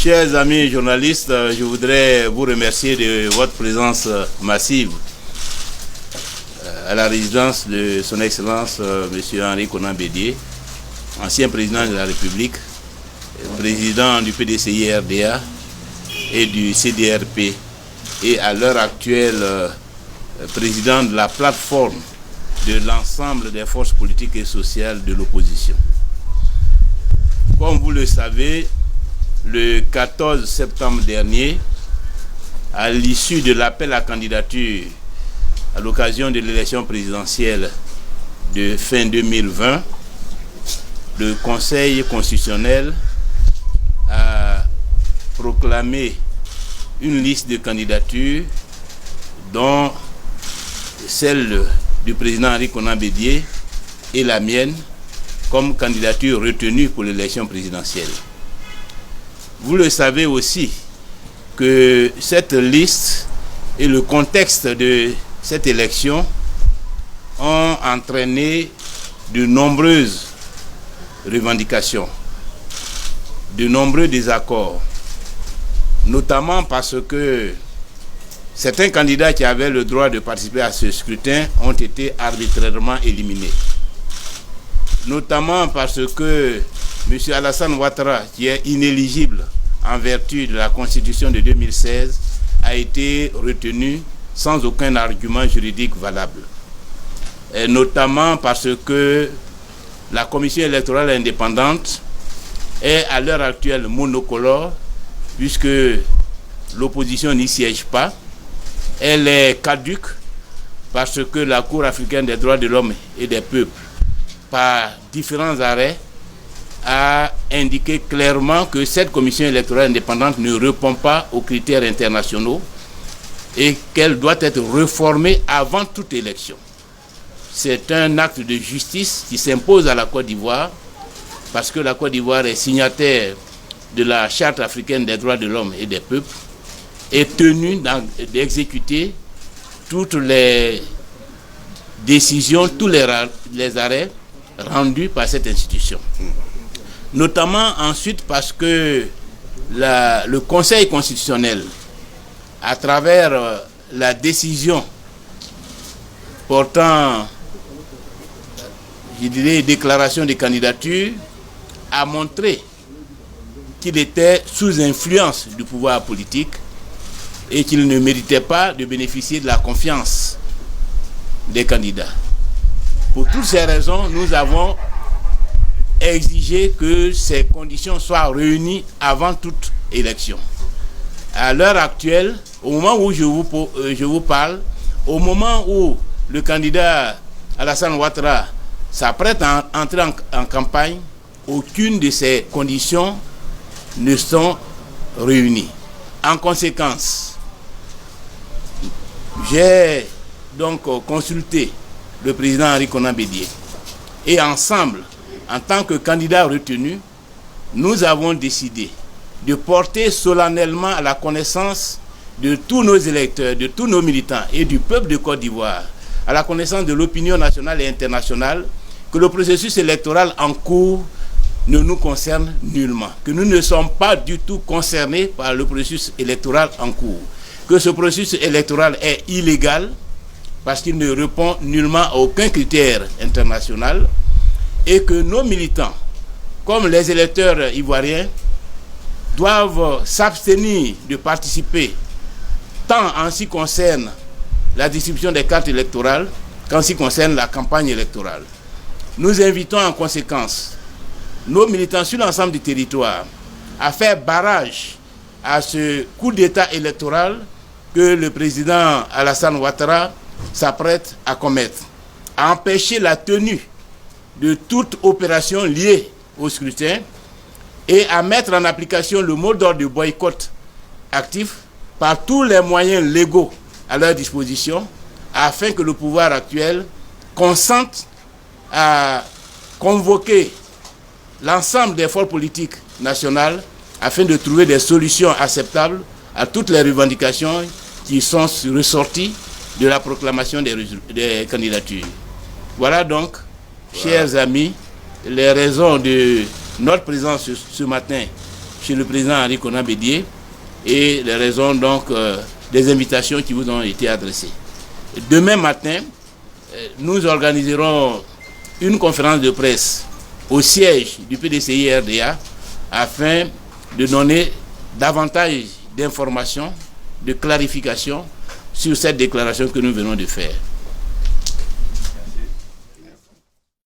Chers amis journalistes, je voudrais vous remercier de votre présence massive à la résidence de son Excellence M. Henri Konan Bédié, ancien président de la République, président du PDCI-RDA et du CDRP, et à l'heure actuelle président de la plateforme de l'ensemble des forces politiques et sociales de l'opposition. Comme vous le savez, le 14 septembre dernier, à l'issue de l'appel à candidature à l'occasion de l'élection présidentielle de fin 2020, le Conseil constitutionnel a proclamé une liste de candidatures, dont celle du président Henri Konan Bédié et la mienne, comme candidature retenue pour l'élection présidentielle. Vous le savez aussi que cette liste et le contexte de cette élection ont entraîné de nombreuses revendications, de nombreux désaccords, notamment parce que certains candidats qui avaient le droit de participer à ce scrutin ont été arbitrairement éliminés. Notamment parce que M. Alassane Ouattara, qui est inéligible en vertu de la Constitution de 2016, a été retenu sans aucun argument juridique valable. Et notamment parce que la Commission électorale indépendante est à l'heure actuelle monocolore, puisque l'opposition n'y siège pas. Elle est caduque parce que la Cour africaine des droits de l'homme et des peuples, par différents arrêts, a indiqué clairement que cette commission électorale indépendante ne répond pas aux critères internationaux et qu'elle doit être réformée avant toute élection. C'est un acte de justice qui s'impose à la Côte d'Ivoire parce que la Côte d'Ivoire est signataire de la Charte africaine des droits de l'homme et des peuples, est tenue d'exécuter toutes les décisions, tous les arrêts rendus par cette institution. Notamment ensuite parce que le Conseil constitutionnel, à travers la décision portant, je dirais, déclaration de candidature, a montré qu'il était sous influence du pouvoir politique et qu'il ne méritait pas de bénéficier de la confiance des candidats. Pour toutes ces raisons, nous avons exigé que ces conditions soient réunies avant toute élection. À l'heure actuelle, au moment où je vous parle, au moment où le candidat Alassane Ouattara s'apprête à entrer en campagne, aucune de ces conditions ne sont réunies. En conséquence, j'ai donc consulté le président Henri Konan Bédié et ensemble, en tant que candidat retenu, nous avons décidé de porter solennellement à la connaissance de tous nos électeurs, de tous nos militants et du peuple de Côte d'Ivoire, à la connaissance de l'opinion nationale et internationale, que le processus électoral en cours ne nous concerne nullement, que nous ne sommes pas du tout concernés par le processus électoral en cours, que ce processus électoral est illégal parce qu'il ne répond nullement à aucun critère international et que nos militants, comme les électeurs ivoiriens, doivent s'abstenir de participer tant en ce qui concerne la distribution des cartes électorales qu'en ce qui concerne la campagne électorale. Nous invitons en conséquence nos militants sur l'ensemble du territoire à faire barrage à ce coup d'État électoral que le président Alassane Ouattara s'apprête à commettre, à empêcher la tenue de toute opération liée au scrutin et à mettre en application le mot d'ordre de boycott actif par tous les moyens légaux à leur disposition afin que le pouvoir actuel consente à convoquer l'ensemble des forces politiques nationales afin de trouver des solutions acceptables à toutes les revendications qui sont ressorties de la proclamation des candidatures. Voilà donc, chers amis, les raisons de notre présence ce matin chez le président Henri Konan Bédié et les raisons donc des invitations qui vous ont été adressées. Demain matin, nous organiserons une conférence de presse au siège du PDCI-RDA afin de donner davantage d'informations, de clarifications sur cette déclaration que nous venons de faire.